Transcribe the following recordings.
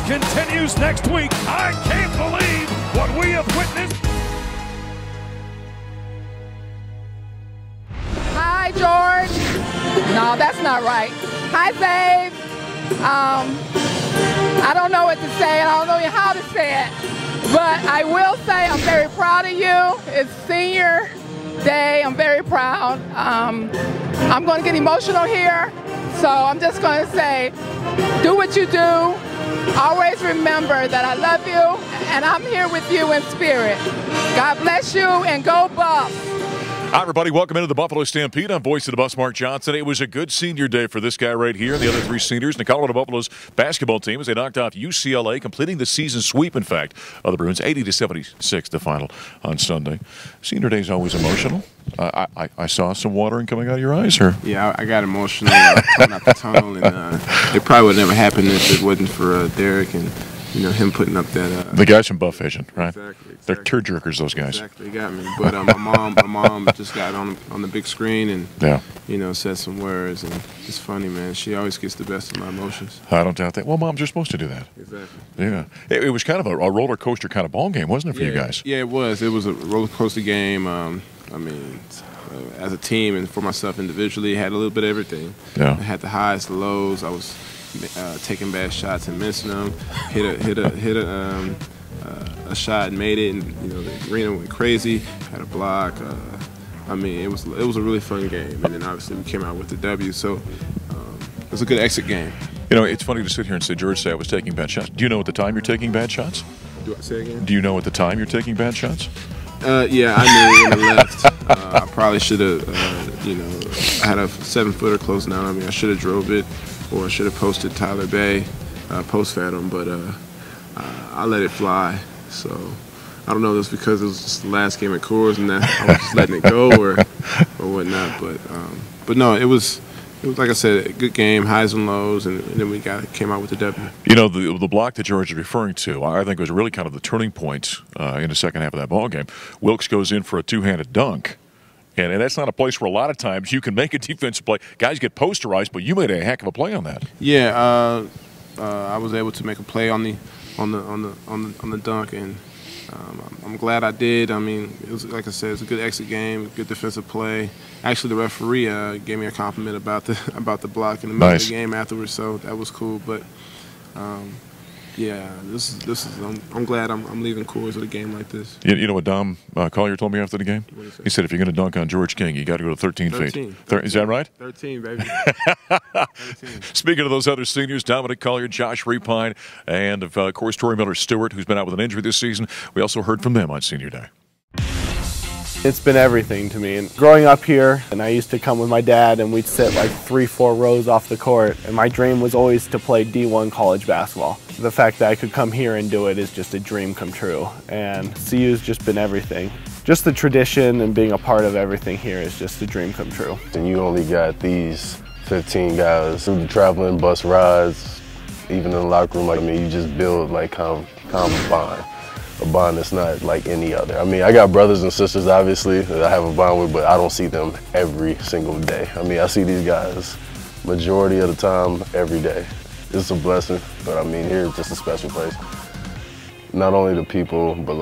continues next week. I can't believe what we have witnessed. Hi, George. No, that's not right. Hi, Dave. I don't know what to say, and I don't know how to say it. But I will say I'm very proud of you. It's senior day. I'm very proud. I'm going to get emotional here. So I'm just going to say, do what you do. Always remember that I love you, and I'm here with you in spirit. God bless you, and go Buffs. Hi, everybody. Welcome into the Buffalo Stampede. I'm voice of the Bus, Mark Johnson. It was a good senior day for this guy right here and the other three seniors in the Colorado Buffaloes basketball team as they knocked off UCLA, completing the season sweep, in fact, of the Bruins, 80-76, the final on Sunday. Senior day is always emotional. I saw some watering coming out of your eyes, or? Yeah, I got emotional coming out the tunnel, and it probably would never happen if it wasn't for Derek and him putting up that. The guys from Buff Vision, right? Exactly. They're turd-jerkers, those guys. Exactly, got me. But my mom just got on the big screen and said some words, and it's funny, man. She always gets the best of my emotions. I don't doubt that. Well, moms are supposed to do that. Exactly. Yeah. It was kind of a roller coaster kind of ball game, wasn't it, for you guys? Yeah, it was. It was a roller coaster game. As a team and for myself individually, I had a little bit of everything. Yeah. I had the highs, the lows. I was taking bad shots and missing them. Hit a shot and made it, and the arena went crazy. Had a block. It was a really fun game, and then obviously we came out with the W. So it was a good exit game. It's funny to sit here and say George said I was taking bad shots. Do you know at the time you're taking bad shots? Do I say again? Do you know at the time you're taking bad shots? Yeah, I knew when I left. I probably should have, I had a 7-footer close down on me. I should have drove it, or I should have posted Tyler Bay, post-fed him, but I let it fly. So I don't know if it was because it was just the last game at Coors and that I was just letting it go or whatnot. But no, it was like I said, a good game, highs and lows, and then we came out with the W. The block that George is referring to, I think was really kind of the turning point in the second half of that ball game. Wilkes goes in for a two-handed dunk. And that's not a place where a lot of times you can make a defensive play. Guys get posterized, but you made a heck of a play on that. Yeah, I was able to make a play on the dunk, and I'm glad I did. It was, like I said, it's a good exit game, good defensive play. Actually, the referee gave me a compliment about the block in the middle of the game afterwards, so that was cool. But yeah, I'm glad I'm leaving Coors with a game like this. You know what Dom Collier told me after the game? He said if you're going to dunk on George King, you got to go to 13 feet. Is that right? 13, baby. 13. Speaking of those other seniors, Dominic Collier, Josh Repine, and of course Torrey Miller-Stewart, who's been out with an injury this season. We also heard from them on Senior Day. It's been everything to me. And growing up here, and I used to come with my dad, and we'd sit like 3-4 rows off the court, and my dream was always to play D1 college basketball. The fact that I could come here and do it is just a dream come true, and CU's just been everything. Just the tradition and being a part of everything here is just a dream come true. And you only got these 15 guys through the traveling bus rides, even in the locker room. You just build kind of a bond. A bond that's not like any other. I got brothers and sisters, obviously, that I have a bond with, but I don't see them every single day. I see these guys majority of the time, every day. It's a blessing, but here it's just a special place. Not only the people, but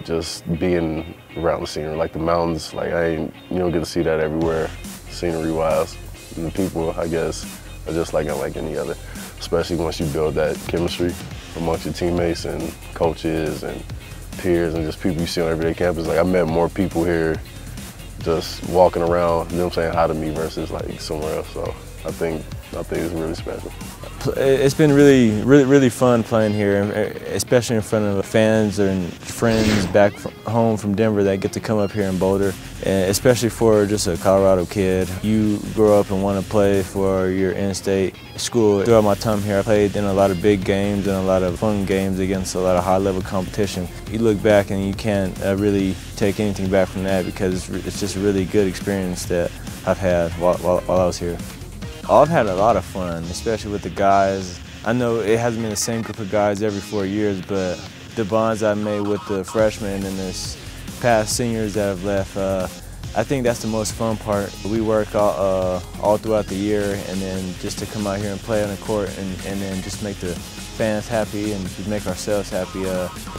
just being around the scenery, the mountains. You don't get to see that everywhere, scenery-wise. And the people, I guess, are just unlike any other, especially once you build that chemistry amongst your teammates and coaches and peers and just people you see on everyday campus. I met more people here just walking around, them saying hi to me versus somewhere else. So I think it's really special. It's been really fun playing here, especially in front of fans and friends back home from Denver that get to come up here in Boulder, and especially for just a Colorado kid. You grow up and want to play for your in-state school. Throughout my time here, I played in a lot of big games and a lot of fun games against a lot of high-level competition. You look back and you can't really take anything back from that because it's just a really good experience that I've had while I was here. I've had a lot of fun, especially with the guys. I know it hasn't been the same group of guys every 4 years, but the bonds I've made with the freshmen and this past seniors that have left, I think that's the most fun part. We work all throughout the year, and then just to come out here and play on the court and then just make the fans happy and to make ourselves happy,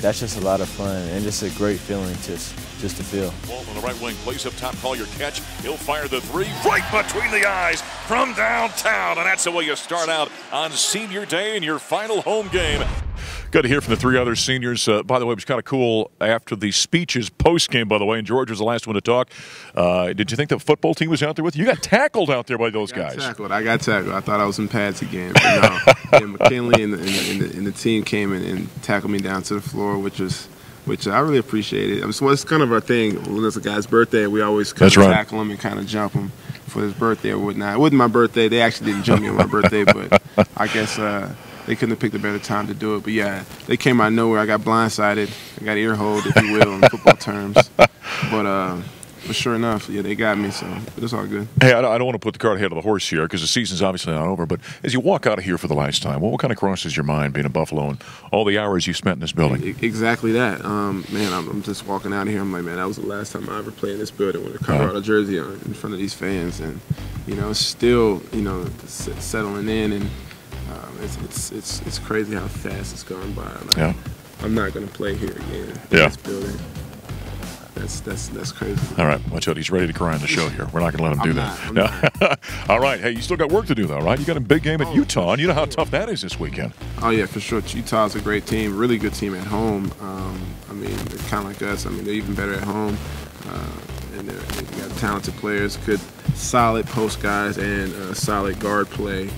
that's just a lot of fun and just a great feeling just to feel. Ball on the right wing, plays up top, Collier catch. He'll fire the three right between the eyes from downtown. And that's the way you start out on senior day in your final home game. Good to hear from the three other seniors. By the way, it was kind of cool after the speeches post-game, by the way, and George was the last one to talk. Did you think the football team was out there with you? You got tackled out there by those guys. I got tackled. I thought I was in pads again. But no, yeah, McKinley and the team came in and tackled me down to the floor, which I really appreciated. It's kind of our thing. When it's a guy's birthday, we always kind of tackle him and kind of jump him for his birthday or whatnot. It wasn't my birthday. They actually didn't jump me on my birthday, but I guess they couldn't have picked a better time to do it. But, yeah, they came out of nowhere. I got blindsided. I got ear-holed, if you will, in football terms. But sure enough, yeah, they got me, so it's all good. Hey, I don't want to put the cart ahead of the horse here because the season's obviously not over, but as you walk out of here for the last time, what kind of crosses your mind being in Buffalo and all the hours you spent in this building? Exactly that. Man, I'm just walking out of here. I'm like, man, that was the last time I ever played in this building with a Colorado jersey on in front of these fans. And, still, settling in. And it's crazy how fast it's gone by. Like, I'm not going to play here again in this building. That's crazy. All right, watch out. He's ready to cry on the show here. We're not going to let him do that. All right. Hey, you still got work to do, though, right? You got a big game at Utah, and you know how tough that is this weekend. Oh, yeah, for sure. Utah's a great team, really good team at home. They're kind of like us. They're even better at home. And they got talented players, good, solid post guys, and solid guard play.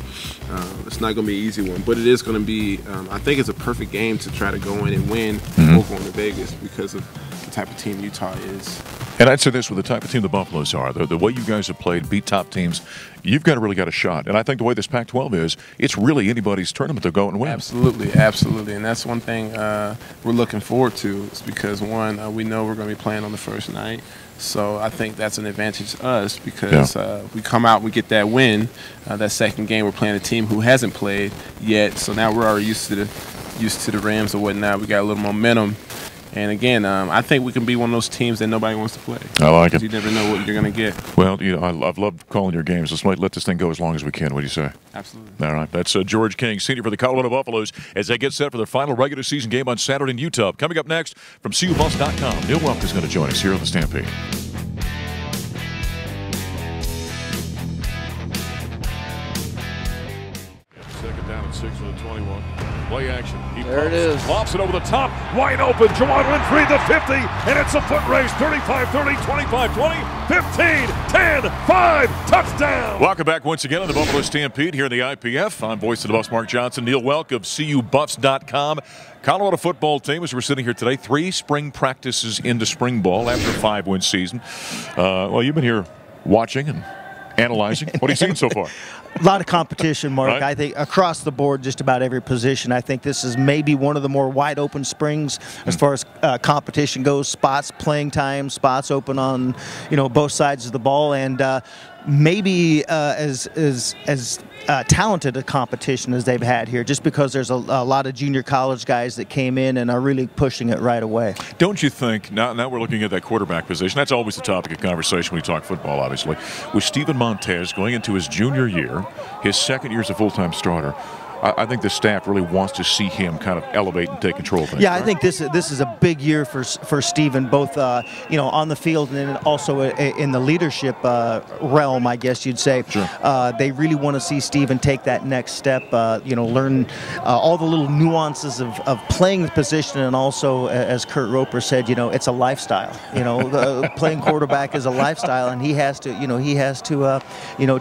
It's not going to be an easy one, but it is going to be, I think it's a perfect game to try to go in and win before going to Vegas because of the type of team Utah is. And I'd say this, with the type of team the Buffaloes are, the way you guys have played, beat top teams, you've really got a shot. And I think the way this Pac-12 is, it's really anybody's tournament to go and win. Absolutely, absolutely. And that's one thing we're looking forward to, is because, one, we know we're going to be playing on the first night. So I think that's an advantage to us because we come out and we get that win. That second game, we're playing a team who hasn't played yet. So now we're already used to the Rams or whatnot. We got a little momentum. And again, I think we can be one of those teams that nobody wants to play. I like it. You never know what you're going to get. Well, I've loved calling your games. Let's let this thing go as long as we can. What do you say? Absolutely. All right. That's George King, senior for the Colorado Buffaloes, as they get set for their final regular season game on Saturday in Utah. Coming up next from CUBuffs.com, Neill Woelk is going to join us here on the Stampede. Second down and 6 with a 21. Play action. There it is. Lofts it over the top. Wide open. Juwan Winfrey, the 50. And it's a foot race. 35-30, 25-20, 15, 10, 5. Touchdown. Welcome back once again on the Buffalo Stampede here in the IPF. I'm voice of the Buffs, Mark Johnson. Neill Woelk of CUBuffs.com. Colorado football team, as we're sitting here today, 3 spring practices into spring ball after a 5-win season. Well, you've been here watching and analyzing. What have you seen so far? A lot of competition, Mark. Right. I think across the board, just about every position. I think this is maybe one of the more wide open springs as far as competition goes. Spots, playing time, spots open on both sides of the ball, and maybe as talented a competition as they've had here, just because there's a lot of junior college guys that came in and are really pushing it right away. Don't you think, now we're looking at that quarterback position, that's always the topic of conversation when we talk football, obviously. With Steven Montez going into his junior year, his second year as a full-time starter, I think the staff really wants to see him kind of elevate and take control of things. Yeah, I think this is a big year for Steven, both on the field and then also in the leadership realm, I guess you'd say. Sure. They really want to see Steven take that next step, learn all the little nuances of playing the position, and also, as Kurt Roper said, it's a lifestyle. Playing quarterback is a lifestyle, and he has to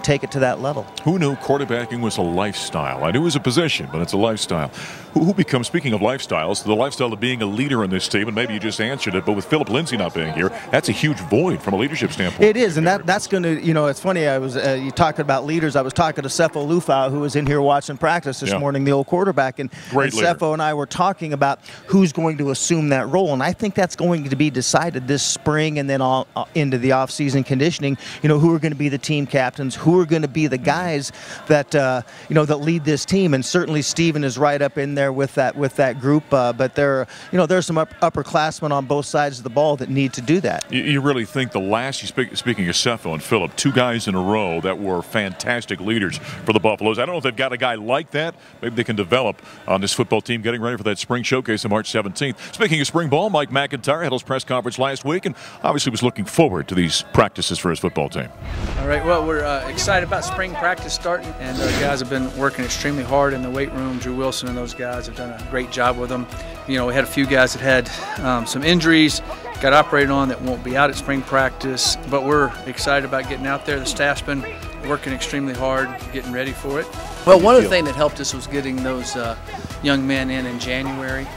take it to that level. Who knew quarterbacking was a lifestyle? I knew it was a position, but it's a lifestyle. Who becomes, speaking of lifestyles, the lifestyle of being a leader in this team, and maybe you just answered it, but with Philip Lindsay not being here, that's a huge void from a leadership standpoint. It is, and that's going to, it's funny, I was, you talking about leaders, I was talking to Sefo Lufau, who was in here watching practice this morning, the old quarterback, and Sefo and I were talking about who's going to assume that role, and I think that's going to be decided this spring and then all into the off-season conditioning, who are going to be the team captains, who are going to be the guys that, that lead this team. team, and certainly Steven is right up in there with that group. But there's some upperclassmen on both sides of the ball that need to do that. You really think the last, speaking of Cepho and Phillip, two guys in a row that were fantastic leaders for the Buffaloes. I don't know if they've got a guy like that. Maybe they can develop on this football team getting ready for that spring showcase on March 17th. Speaking of spring ball, Mike McIntyre had his press conference last week and obviously was looking forward to these practices for his football team. All right, well, we're excited about spring practice starting, and our guys have been working extremely hard in the weight room. Drew Wilson and those guys have done a great job with them. We had a few guys that had some injuries, got operated on, that won't be out at spring practice, but we're excited about getting out there. The staff's been working extremely hard, getting ready for it. Well, one of the things that helped us was getting those young men in January,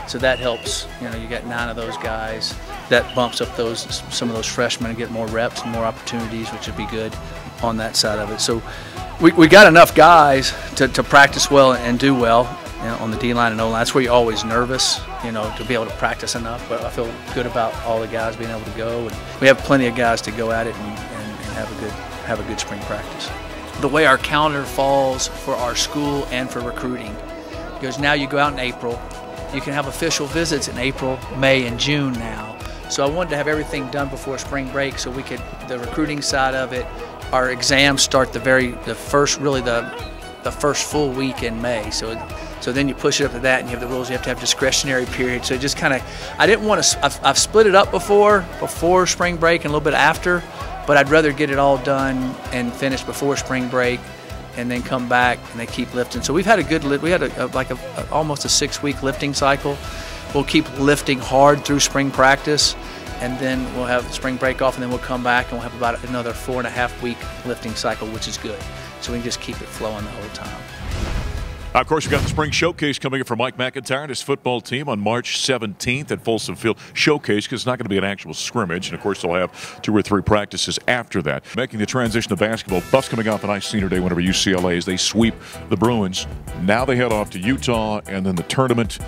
so that helps. You got 9 of those guys. That bumps up some of those freshmen and get more reps and more opportunities, which would be good on that side of it. So we got enough guys to practice well and do well on the D-line and O-line. That's where you're always nervous, to be able to practice enough. But I feel good about all the guys being able to go, and we have plenty of guys to go at it and have a good spring practice. The way our calendar falls for our school and for recruiting, because now you go out in April, you can have official visits in April, May, and June now. So I wanted to have everything done before spring break, so we could, the recruiting side of it, our exams start the first full week in May. So then you push it up to that, and you have the rules. You have to have discretionary period. So it just kind of, I didn't want to. I've split it up before spring break and a little bit after, but I'd rather get it all done and finished before spring break, and then come back and they keep lifting. So we've had a good lift. We had almost a 6-week lifting cycle. We'll keep lifting hard through spring practice, and then we'll have the spring break off, and then we'll come back and we'll have about another 4.5-week lifting cycle, which is good. So we can just keep it flowing the whole time. Of course, we've got the spring showcase coming up for Mike McIntyre and his football team on March 17th at Folsom Field. Showcase, because it's not going to be an actual scrimmage. And, of course, they'll have 2 or 3 practices after that. Making the transition to basketball, Buffs coming off a nice senior day whenever UCLA as they sweep the Bruins. Now they head off to Utah, and then the tournament.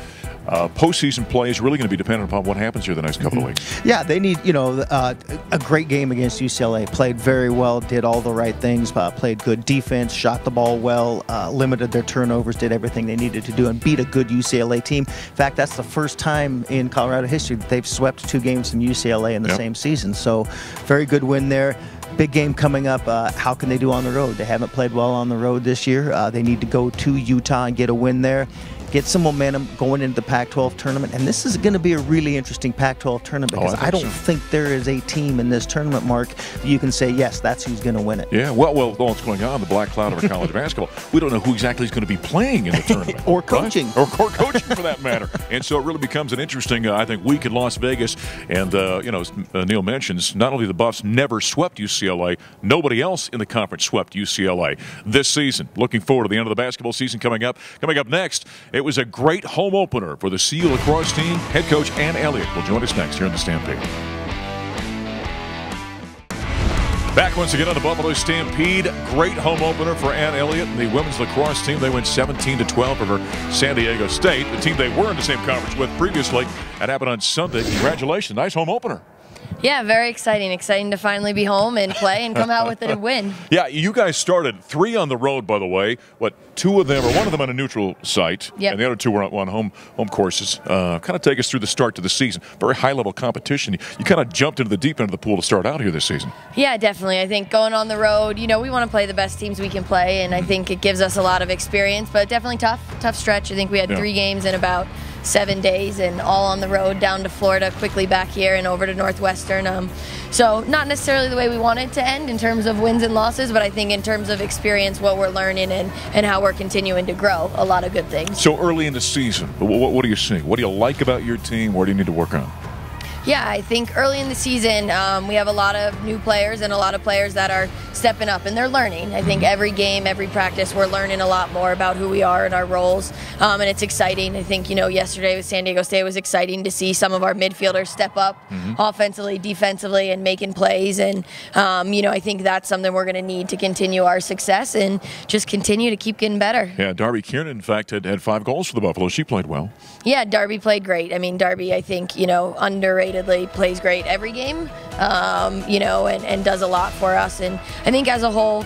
Postseason play is really going to be dependent upon what happens here the next couple of weeks. Yeah, they need, a great game against UCLA. Played very well, did all the right things, played good defense, shot the ball well, limited their turnovers, did everything they needed to do, and beat a good UCLA team. In fact, that's the first time in Colorado history that they've swept 2 games from UCLA in the same season. So, very good win there. Big game coming up. How can they do on the road? They haven't played well on the road this year. They need to go to Utah and get a win there. Get some momentum going into the Pac-12 tournament. And this is going to be a really interesting Pac-12 tournament, because I don't think there is a team in this tournament, Mark, that you can say, yes, that's who's going to win it. Yeah, well, what's going on, the black cloud of our college basketball, we don't know who exactly is going to be playing in the tournament. Or coaching. Right? Or coaching, for that matter. And so it really becomes an interesting, I think, week in Las Vegas. And, as Neill mentions, not only the Buffs never swept UCLA, nobody else in the conference swept UCLA this season. Looking forward to the end of the basketball season coming up. Coming up next, it was a great home opener for the CU lacrosse team. Head coach Ann Elliott will join us next here in the Stampede. Back once again on the Buffalo Stampede. Great home opener for Ann Elliott and the women's lacrosse team. They went 17-12 over San Diego State, the team they were in the same conference with previously. That happened on Sunday. Congratulations. Nice home opener. Yeah, very exciting. Exciting to finally be home and play and come out with a win. Yeah, you guys started 3 on the road, by the way. What, 2 of them, or 1 of them on a neutral site, and the other 2 were on home courses. Kind of take us through the start to the season. Very high-level competition. You kind of jumped into the deep end of the pool to start out here this season. Yeah, definitely. I think going on the road, we want to play the best teams we can play, and I think it gives us a lot of experience, but definitely tough stretch. I think we had 3 games in about 7 days, and all on the road down to Florida, quickly back here and over to Northwestern. So not necessarily the way we want it to end in terms of wins and losses, but I think in terms of experience, what we're learning and how we're continuing to grow, a lot of good things. So early in the season, what are you seeing? What do you like about your team? Where do you need to work on? Yeah, I think early in the season, we have a lot of new players and a lot of players that are stepping up, and they're learning. I think every game, every practice, we're learning a lot more about who we are and our roles, and it's exciting. I think, yesterday with San Diego State, it was exciting to see some of our midfielders step up offensively, defensively, and making plays, and, I think that's something we're going to need to continue our success and just continue to keep getting better. Yeah, Darby Kiernan, in fact, had 5 goals for the Buffalo. She played well. Yeah, Darby played great. I mean, Darby, I think, underrated. Plays great every game, and does a lot for us. And I think as a whole,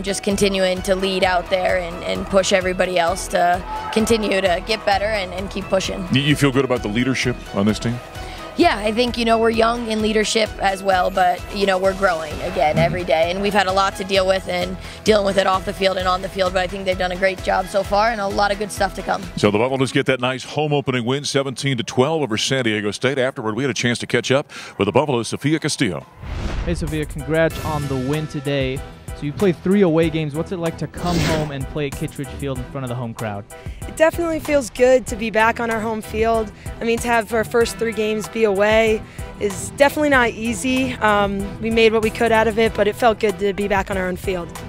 just continuing to lead out there and push everybody else to continue to get better and keep pushing. You feel good about the leadership on this team? Yeah, I think, we're young in leadership as well, but, we're growing again every day. And we've had a lot to deal with and dealing with it off the field and on the field, but I think they've done a great job so far and a lot of good stuff to come. So the Buffaloes get that nice home opening win, 17-12 over San Diego State. Afterward, we had a chance to catch up with the Buffaloes' Sophia Castillo. Hey, Sophia, congrats on the win today. So you played 3 away games. What's it like to come home and play at Kittredge Field in front of the home crowd? It definitely feels good to be back on our home field. I mean, to have our first 3 games be away is definitely not easy. We made what we could out of it, but it felt good to be back on our own field.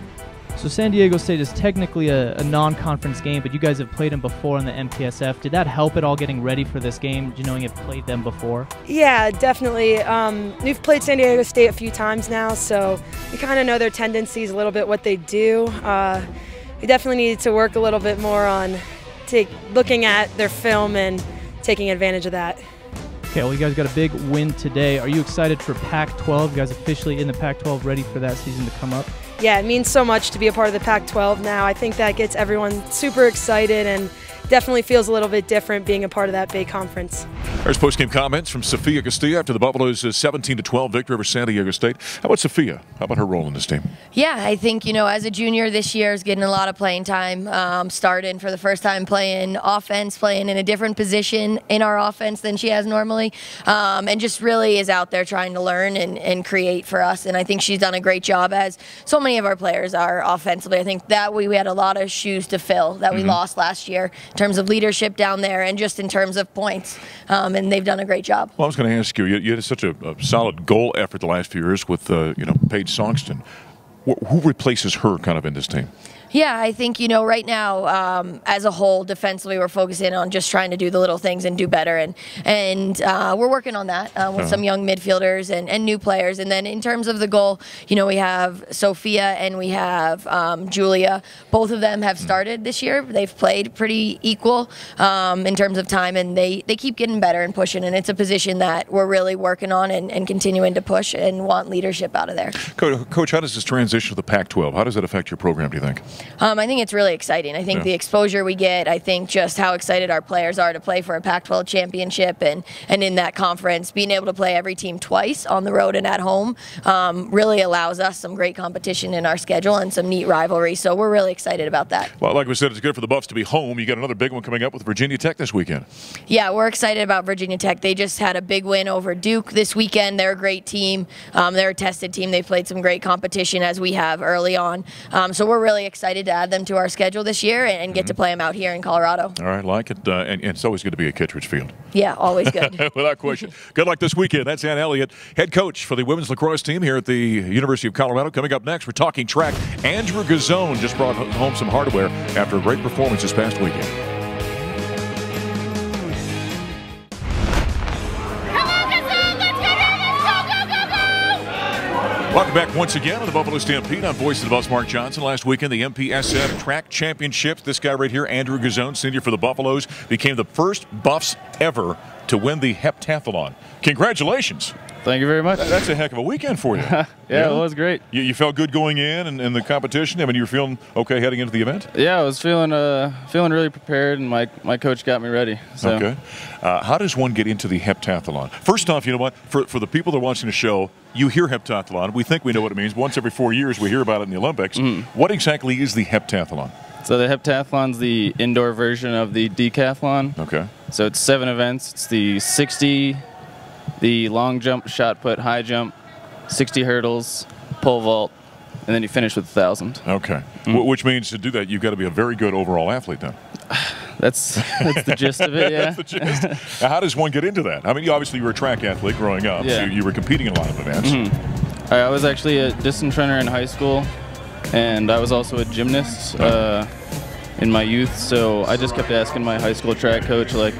So San Diego State is technically a non-conference game, but you guys have played them before in the MPSF. Did that help at all getting ready for this game, knowing you've played them before? Yeah, definitely. We've played San Diego State a few times now, so we kind of know their tendencies, a little bit what they do. We definitely needed to work a little bit more on looking at their film and taking advantage of that. Okay, well, you guys got a big win today. Are you excited for Pac-12? You guys officially in the Pac-12, ready for that season to come up? Yeah, it means so much to be a part of the Pac-12 now. I think that gets everyone super excited and definitely feels a little bit different being a part of that big conference. There's post-game comments from Sophia Castillo after the Buffaloes' 17-12 victory over San Diego State. How about Sophia? How about her role in this team? Yeah, I think, as a junior this year is getting a lot of playing time, starting for the first time playing offense, playing in a different position in our offense than she has normally, and just really is out there trying to learn and create for us. And I think she's done a great job, as so many of our players are offensively. I think that we had a lot of shoes to fill that we lost last year in terms of leadership down there and just in terms of points. And they've done a great job. Well, I was going to ask you, you had such a solid goal effort the last few years with, Paige Songston. Who replaces her kind of in this team? Yeah, I think, right now, as a whole, defensively, we're focusing on just trying to do the little things and do better. And we're working on that with some young midfielders and new players. And then in terms of the goal, we have Sophia and we have Julia. Both of them have started this year. They've played pretty equal in terms of time, and they keep getting better and pushing. And it's a position that we're really working on and continuing to push and want leadership out of there. Coach, how does this transition to the Pac-12? How does it affect your program, do you think? I think it's really exciting. I think the exposure we get, I think just how excited our players are to play for a Pac-12 championship and in that conference, being able to play every team twice on the road and at home really allows us some great competition in our schedule and some neat rivalry. So we're really excited about that. Well, like we said, it's good for the Buffs to be home. You got another big one coming up with Virginia Tech this weekend. Yeah, we're excited about Virginia Tech. They just had a big win over Duke this weekend. They're a great team. They're a tested team. They've played some great competition as we have early on. So we're really excited to add them to our schedule this year and get to play them out here in Colorado. All right, like it. And it's always good to be at Kittredge Field. Yeah, always good. Without question. Good luck this weekend. That's Ann Elliott, head coach for the women's lacrosse team here at the University of Colorado. Coming up next, we're talking track. Andrew Ghizzone just brought home some hardware after a great performance this past weekend. Welcome back once again on the Buffalo Stampede. I'm voice of the Buffs, Mark Johnson. Last weekend, the MPSF Track Championships. This guy right here, Andrew Ghizzone, senior for the Buffaloes, became the first Buffs ever to win the heptathlon. Congratulations. Thank you very much. That's a heck of a weekend for you. Yeah, it was great. You felt good going in the competition? I mean, you were feeling okay heading into the event? Yeah, I was feeling really prepared, and my coach got me ready. So. Okay. How does one get into the heptathlon? First off, you know what? For the people that are watching the show, you hear heptathlon. We think we know what it means. Once every 4 years, we hear about it in the Olympics. What exactly is the heptathlon? So the heptathlon's the indoor version of the decathlon. Okay. So it's 7 events. It's the 60, the long jump, shot put, high jump, 60 hurdles, pole vault, and then you finish with 1,000. Okay. Which means to do that, you've got to be a very good overall athlete then. That's the gist of it, yeah. That's the gist. Now, how does one get into that? I mean, obviously you were a track athlete growing up, so you were competing in a lot of events. I was actually a distance runner in high school, and I was also a gymnast in my youth, so I just kept asking my high school track coach, like,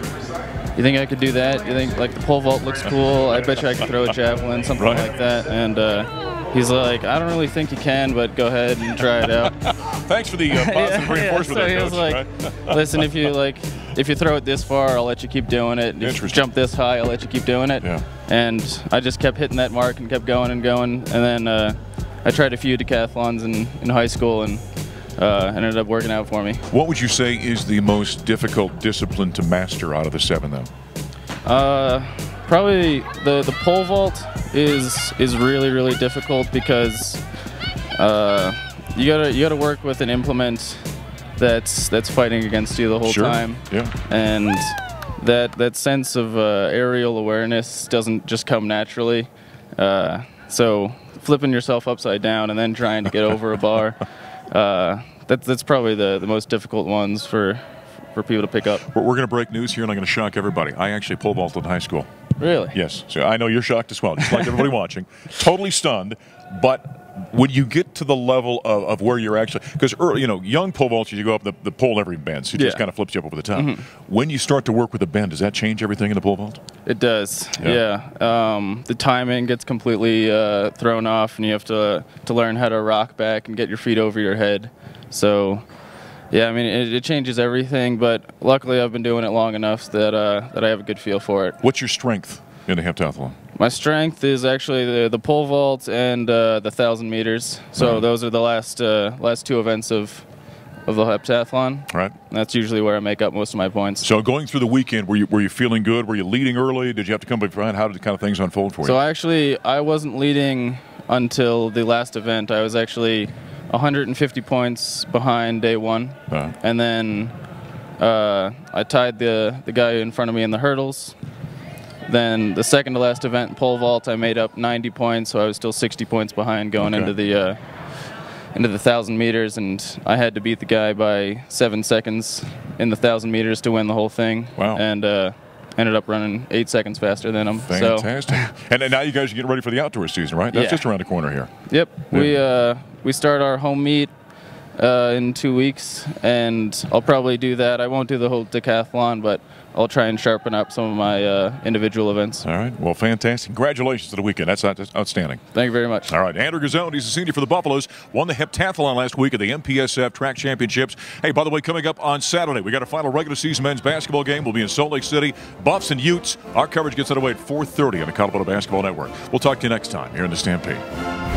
you think I could do that? You think, like, the pole vault looks cool? I bet you I could throw a javelin, something like that. And he's like, I don't really think you can, but go ahead and try it out. Thanks for the positive reinforcement. So he was like, listen, if you throw it this far, I'll let you keep doing it. If you jump this high, I'll let you keep doing it. Yeah. And I just kept hitting that mark and kept going and going. And then I tried a few decathlons in high school, and ended up working out for me. What would you say is the most difficult discipline to master out of the 7, though? Probably the pole vault is really difficult because you gotta work with an implement that's fighting against you the whole time. Yeah. And that sense of aerial awareness doesn't just come naturally. So flipping yourself upside down and then trying to get over a bar, that's probably the most difficult ones for people to pick up. We're going to break news here, and I'm going to shock everybody. I actually pole vaulted in high school. Really? Yes. So I know you're shocked as well, just like everybody watching. Totally stunned. But when you get to the level of where you're actually, because young pole vaults, you go up, the pole never even bends. It just kind of flips you up over the top. When you start to work with a bend, does that change everything in the pole vault? It does. Yeah. The timing gets completely thrown off, and you have to learn how to rock back and get your feet over your head. So, yeah, I mean, it changes everything. But luckily, I've been doing it long enough that I have a good feel for it. What's your strength in the heptathlon? My strength is actually the pole vault and the 1,000 meters. So those are the last 2 events of the heptathlon. Right. That's usually where I make up most of my points. So going through the weekend, were you feeling good? Were you leading early? Did you have to come behind? How did kind of things unfold for you? So actually, I wasn't leading until the last event. I was actually 150 points behind day 1, and then I tied the guy in front of me in the hurdles. Then the second to last event, pole vault, I made up 90 points, so I was still 60 points behind going into the 1,000 meters, and I had to beat the guy by 7 seconds in the 1,000 meters to win the whole thing. Wow. And ended up running 8 seconds faster than him. Fantastic. And now you guys are getting ready for the outdoor season, right? That's just around the corner here. Yep. Yeah. We start our home meet in 2 weeks, and I'll probably do that. I won't do the whole decathlon, but I'll try and sharpen up some of my individual events. All right. Well, fantastic. Congratulations to the weekend. That's outstanding. Thank you very much. All right. Andrew Ghizzone, he's a senior for the Buffaloes, won the heptathlon last week at the MPSF Track Championships. Hey, by the way, coming up on Saturday, we got a final regular season men's basketball game. We'll be in Salt Lake City, Buffs and Utes. Our coverage gets underway at 4:30 on the Colorado Basketball Network. We'll talk to you next time here in the Stampede.